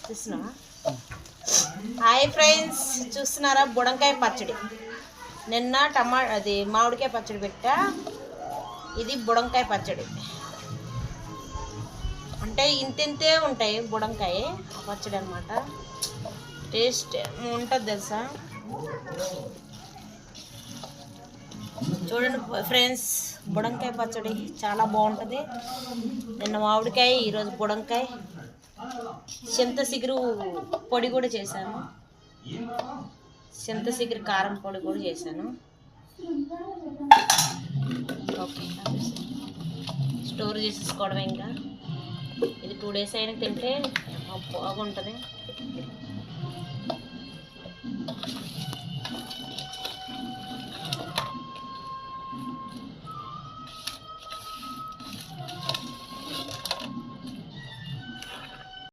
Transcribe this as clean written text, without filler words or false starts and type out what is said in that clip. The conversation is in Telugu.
చూస్తున్నావా? హాయ్ ఫ్రెండ్స్, చూస్తున్నారా? బుడంకాయ పచ్చడి. నిన్న అది మామిడికాయ పచ్చడి పెట్టా. ఇది బుడంకాయ పచ్చడి. అంటే ఇంతింతే ఉంటాయి బుడంకాయ పచ్చడి అనమాట. టేస్ట్ ఉంటుంది తెలుసా. చూడండి ఫ్రెండ్స్, బుడంకాయ పచ్చడి చాలా బాగుంటుంది. నిన్న మామిడికాయ, ఈరోజు బుడంకాయ. చింతసిగురు పొడి కూడా చేశాను. చింతసిగురు కారం పొడి కూడా చేశాను. ఓకే, స్టోర్ చేసేసుకోవడమే. ఇంకా ఇది 2 days అయినా తింటే బాగుంటుంది.